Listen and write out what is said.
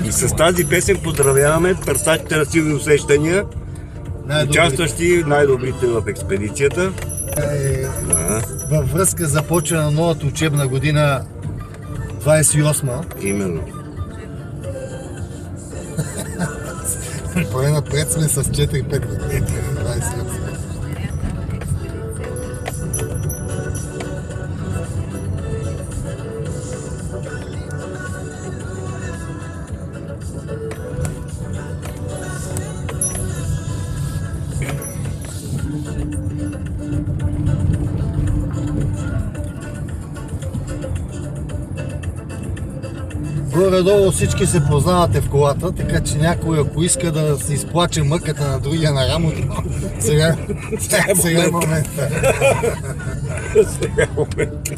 И с тази песен поздравяваме търсачите на силни усещания, участващи най-добрите в експедицията. Във връзка започва на новата учебна година 28-ма. Именно. Поне напред сме с 4-5 години. 28. Горе-долу всички се познавате в колата, така че някой, ако иска да се изплаче мъката на другия на рамото, сега е момента. Сега е момента.